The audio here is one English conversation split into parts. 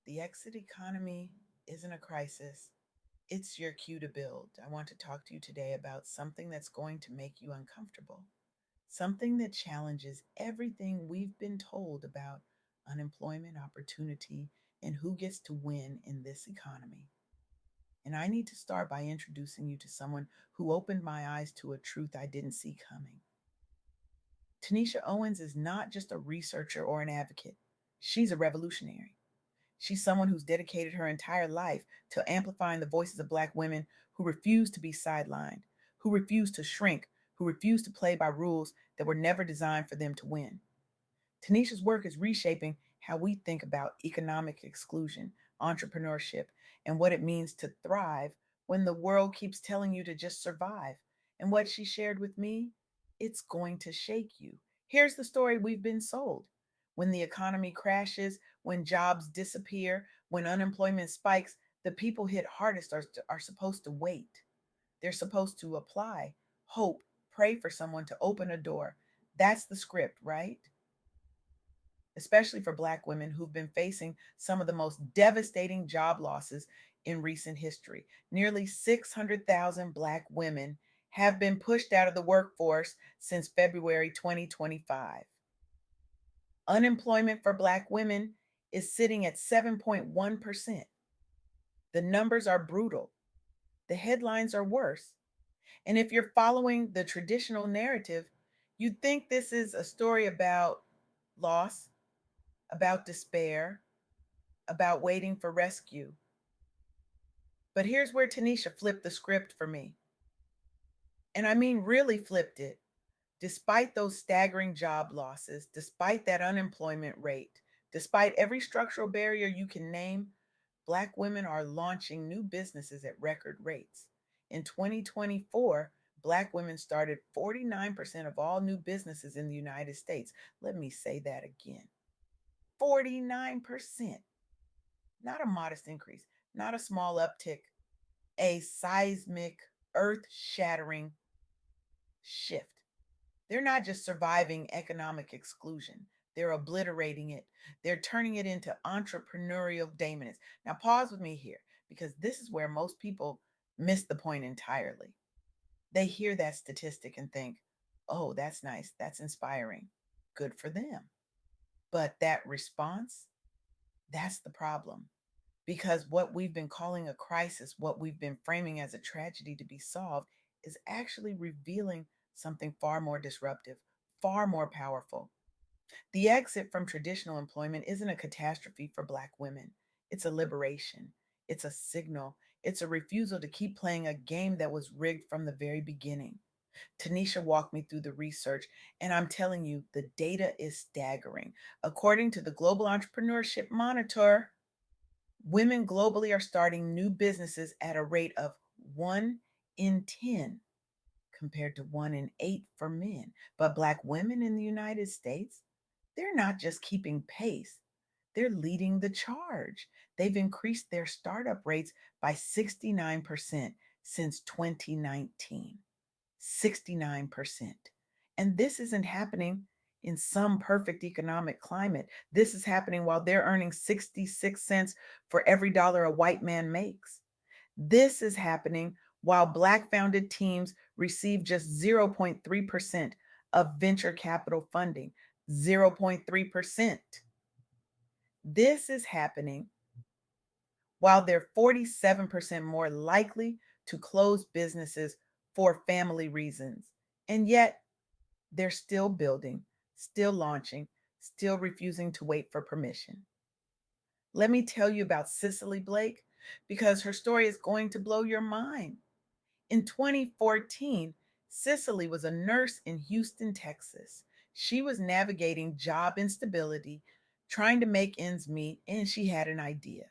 The exit economy isn't a crisis, it's your cue to build. I want to talk to you today about something that's going to make you uncomfortable, something that challenges everything we've been told about unemployment, opportunity, and who gets to win in this economy. And I need to start by introducing you to someone who opened my eyes to a truth I didn't see coming. Tanisha Owens is not just a researcher or an advocate, she's a revolutionary. She's someone who's dedicated her entire life to amplifying the voices of Black women who refuse to be sidelined, who refuse to shrink, who refuse to play by rules that were never designed for them to win. Tanisha's work is reshaping how we think about economic exclusion, entrepreneurship, and what it means to thrive when the world keeps telling you to just survive. And what she shared with me, it's going to shake you. Here's the story we've been sold. When the economy crashes, when jobs disappear, when unemployment spikes, the people hit hardest are supposed to wait. They're supposed to apply, hope, pray for someone to open a door. That's the script, right? Especially for Black women who've been facing some of the most devastating job losses in recent history. Nearly 600,000 Black women have been pushed out of the workforce since February 2025. Unemployment for Black women is sitting at 7.1%. The numbers are brutal. The headlines are worse. And if you're following the traditional narrative, you'd think this is a story about loss, about despair, about waiting for rescue. But here's where Tanisha flipped the script for me. And I mean, really flipped it. Despite those staggering job losses, despite that unemployment rate, despite every structural barrier you can name, Black women are launching new businesses at record rates. In 2024, Black women started 49% of all new businesses in the United States. Let me say that again, 49%. Not a modest increase, not a small uptick, a seismic, earth shattering shift. They're not just surviving economic exclusion, they're obliterating it. They're turning it into entrepreneurial dominance. Now, pause with me here because this is where most people miss the point entirely. They hear that statistic and think, oh, that's nice, that's inspiring, good for them. But that response, that's the problem. Because what we've been calling a crisis, what we've been framing as a tragedy to be solved, is actually revealing something far more disruptive, far more powerful. The exit from traditional employment isn't a catastrophe for Black women, it's a liberation, it's a signal, it's a refusal to keep playing a game that was rigged from the very beginning. Tanisha walked me through the research, and I'm telling you, the data is staggering. According to the Global Entrepreneurship Monitor, women globally are starting new businesses at a rate of 1 in 10 compared to 1 in 8 for men. But Black women in the United States, they're not just keeping pace, they're leading the charge. They've increased their startup rates by 69% since 2019. 69%. And this isn't happening in some perfect economic climate. This is happening while they're earning 66 cents for every dollar a white man makes. This is happening while Black founded teams receive just 0.3% of venture capital funding. 0.3%. This is happening while they're 47% more likely to close businesses for family reasons. And yet, they're still building, still launching, still refusing to wait for permission. Let me tell you about Cicely Blake because her story is going to blow your mind. In 2014, Cicely was a nurse in Houston, Texas. She was navigating job instability, trying to make ends meet, and she had an idea.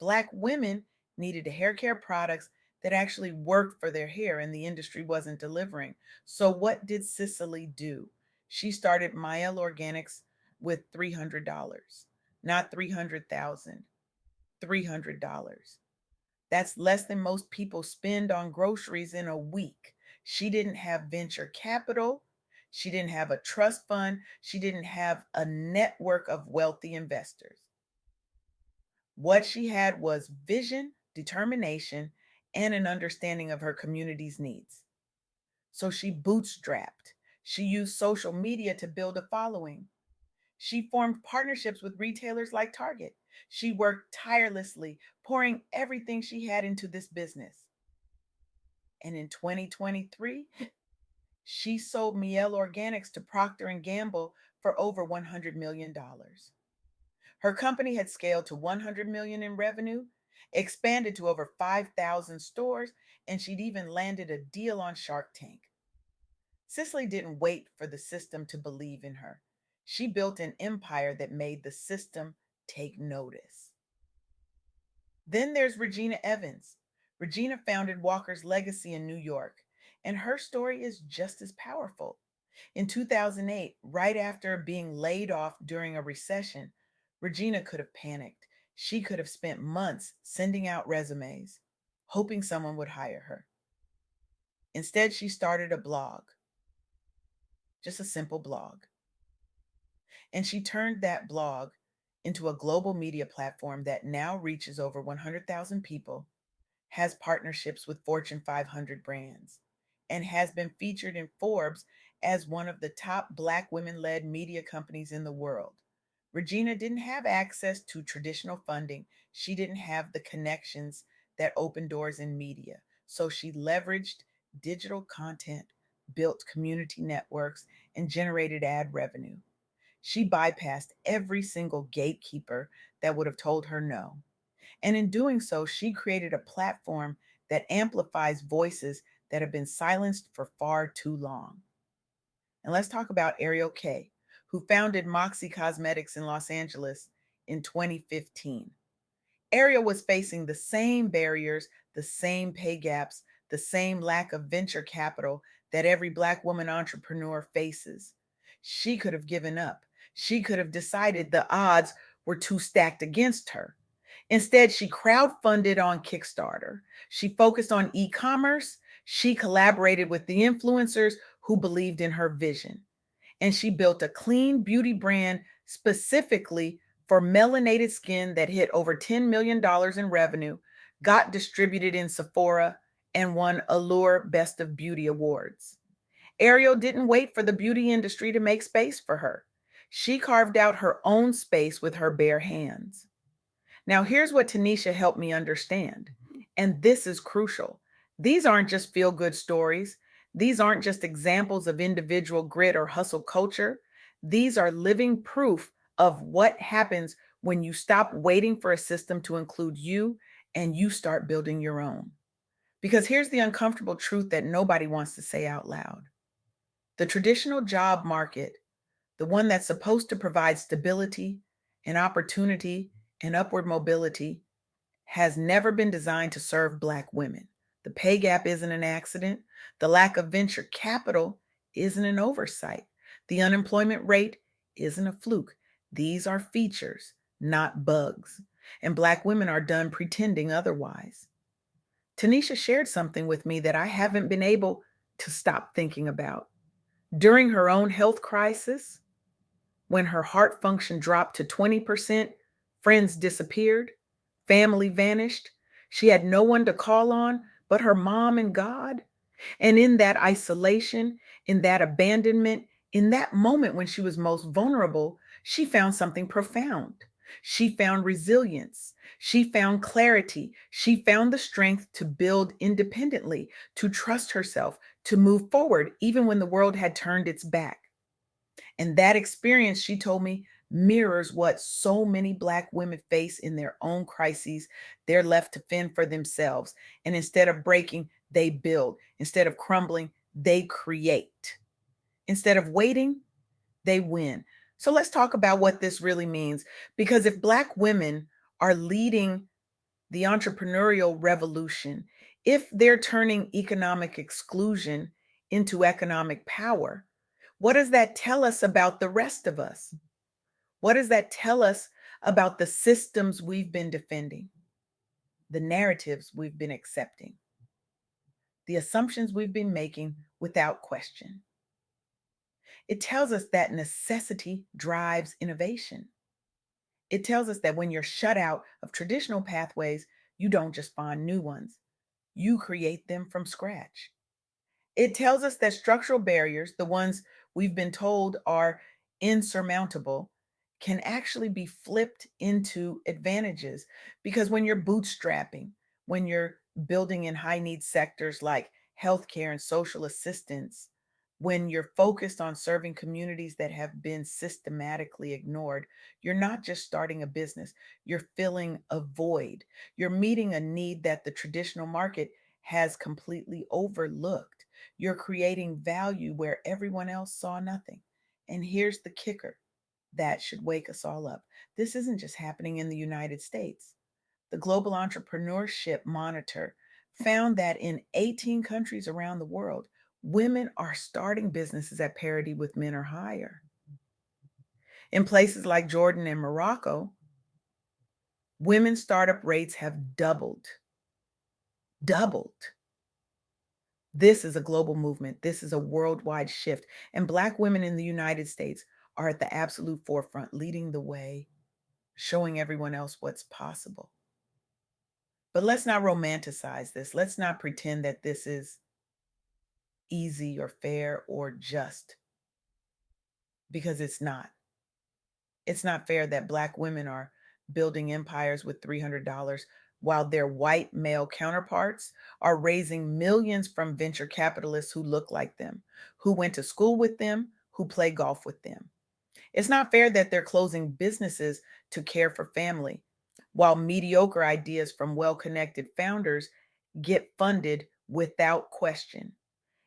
Black women needed hair care products that actually worked for their hair, and the industry wasn't delivering. So, what did Cicely do? She started Mael Organics with $300, not 300,000, $300. That's less than most people spend on groceries in a week. She didn't have venture capital. She didn't have a trust fund. She didn't have a network of wealthy investors. What she had was vision, determination, and an understanding of her community's needs. So she bootstrapped. She used social media to build a following. She formed partnerships with retailers like Target. She worked tirelessly, pouring everything she had into this business. And in 2023, she sold Miele Organics to Procter and Gamble for over $100 million. dollars. Her company had scaled to 100 million in revenue, expanded to over 5,000 stores, and she'd even landed a deal on Shark Tank. Cicely didn't wait for the system to believe in her. She built an empire that made the system take notice. Then there's Regina Evans. Regina founded Walker's Legacy in New York, and her story is just as powerful. In 2008, right after being laid off during a recession, Regina could have panicked. She could have spent months sending out resumes, hoping someone would hire her. Instead, she started a blog, just a simple blog. And she turned that blog into a global media platform that now reaches over 100,000 people, has partnerships with Fortune 500 brands, and has been featured in Forbes as one of the top Black women led media companies in the world. Regina didn't have access to traditional funding, she didn't have the connections that open doors in media. So she leveraged digital content, built community networks, and generated ad revenue. She bypassed every single gatekeeper that would have told her no. And in doing so, she created a platform that amplifies voices that have been silenced for far too long. And let's talk about Ariel Kay, who founded Moxie Cosmetics in Los Angeles in 2015. Ariel was facing the same barriers, the same pay gaps, the same lack of venture capital that every Black woman entrepreneur faces. She could have given up. She could have decided the odds were too stacked against her. Instead, she crowdfunded on Kickstarter. She focused on e commerce. She collaborated with the influencers who believed in her vision. And she built a clean beauty brand specifically for melanated skin that hit over $10 million in revenue, got distributed in Sephora, and won Allure Best of Beauty awards. Ariel didn't wait for the beauty industry to make space for her. She carved out her own space with her bare hands. Now, here's what Tanisha helped me understand, and this is crucial. These aren't just feel good stories, these aren't just examples of individual grit or hustle culture. These are living proof of what happens when you stop waiting for a system to include you and you start building your own. Because here's the uncomfortable truth that nobody wants to say out loud: the traditional job market, the one that's supposed to provide stability and opportunity and upward mobility, has never been designed to serve Black women. The pay gap isn't an accident. The lack of venture capital isn't an oversight. The unemployment rate isn't a fluke. These are features, not bugs. And Black women are done pretending otherwise. Tanisha shared something with me that I haven't been able to stop thinking about. During her own health crisis, when her heart function dropped to 20%, friends disappeared, family vanished. She had no one to call on but her mom and God. And in that isolation, in that abandonment, in that moment when she was most vulnerable, she found something profound. She found resilience. She found clarity. She found the strength to build independently, to trust herself, to move forward, even when the world had turned its back. And that experience, she told me, mirrors what so many Black women face in their own crises. They're left to fend for themselves. And instead of breaking, they build. Instead of crumbling, they create. Instead of waiting, they win. So let's talk about what this really means. Because if Black women are leading the entrepreneurial revolution, if they're turning economic exclusion into economic power, what does that tell us about the rest of us? What does that tell us about the systems we've been defending, the narratives we've been accepting, the assumptions we've been making without question? It tells us that necessity drives innovation. It tells us that when you're shut out of traditional pathways, you don't just find new ones, you create them from scratch. It tells us that structural barriers, the ones we've been told are insurmountable, can actually be flipped into advantages. Because when you're bootstrapping, when you're building in high need sectors like healthcare and social assistance, when you're focused on serving communities that have been systematically ignored, you're not just starting a business, you're filling a void. You're meeting a need that the traditional market has completely overlooked. You're creating value where everyone else saw nothing. And here's the kicker that should wake us all up. This isn't just happening in the United States. The Global Entrepreneurship Monitor found that in 18 countries around the world, women are starting businesses at parity with men or higher. In places like Jordan and Morocco, women's startup rates have doubled. Doubled. This is a global movement. This is a worldwide shift. And Black women in the United States are at the absolute forefront, leading the way, showing everyone else what's possible. But let's not romanticize this. Let's not pretend that this is easy or fair or just, because it's not. It's not fair that Black women are building empires with $300 while their white male counterparts are raising millions from venture capitalists who look like them, who went to school with them, who play golf with them. It's not fair that they're closing businesses to care for family while mediocre ideas from well connected founders get funded without question.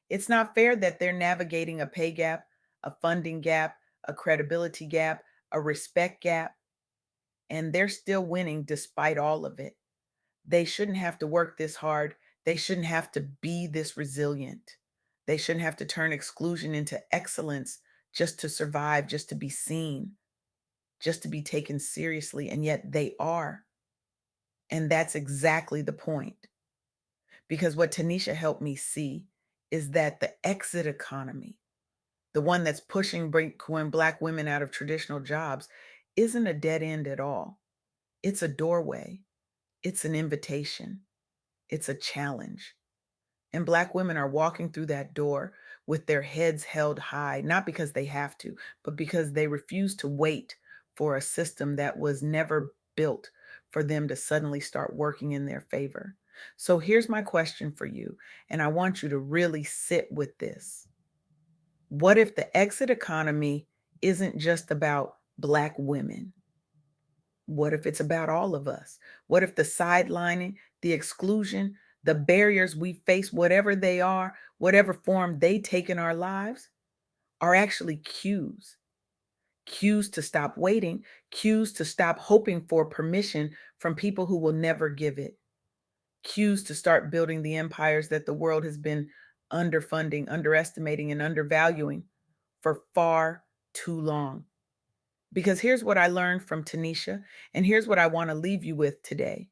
It's not fair that they're navigating a pay gap, a funding gap, a credibility gap, a respect gap, and they're still winning despite all of it. They shouldn't have to work this hard. They shouldn't have to be this resilient. They shouldn't have to turn exclusion into excellence just to survive, just to be seen, just to be taken seriously. And yet they are. And that's exactly the point. Because what Tanisha helped me see is that the exit economy, the one that's pushing Black women out of traditional jobs, isn't a dead end at all. It's a doorway, it's an invitation, it's a challenge. And Black women are walking through that door with their heads held high, not because they have to, but because they refuse to wait for a system that was never built for them to suddenly start working in their favor. So here's my question for you, and I want you to really sit with this. What if the exit economy isn't just about Black women? What if it's about all of us? What if the sidelining, the exclusion, the barriers we face, whatever they are, whatever form they take in our lives, are actually cues? Cues to stop waiting, cues to stop hoping for permission from people who will never give it, cues to start building the empires that the world has been underfunding, underestimating, and undervaluing for far too long. Because here's what I learned from Tanisha, and here's what I want to leave you with today.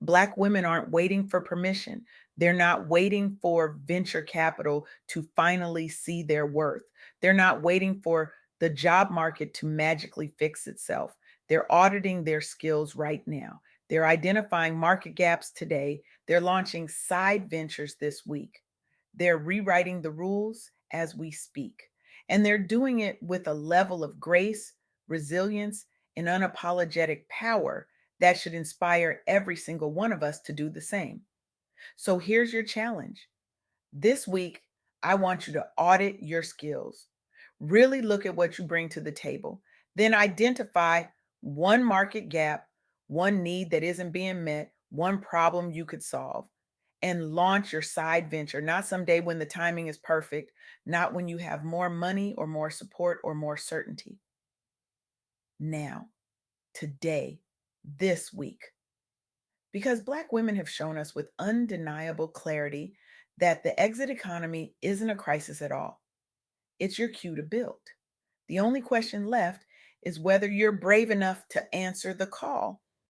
Black women aren't waiting for permission. They're not waiting for venture capital to finally see their worth. They're not waiting for the job market to magically fix itself. They're auditing their skills right now. They're identifying market gaps today. They're launching side ventures this week. They're rewriting the rules as we speak. And they're doing it with a level of grace, resilience, and unapologetic power that should inspire every single one of us to do the same. So here's your challenge. This week, I want you to audit your skills. Really look at what you bring to the table. Then identify one market gap, one need that isn't being met, one problem you could solve, and launch your side venture. Not someday when the timing is perfect, not when you have more money or more support or more certainty. Now, today, this week. Because Black women have shown us with undeniable clarity that the exit economy isn't a crisis at all. It's your cue to build. The only question left is whether you're brave enough to answer the call.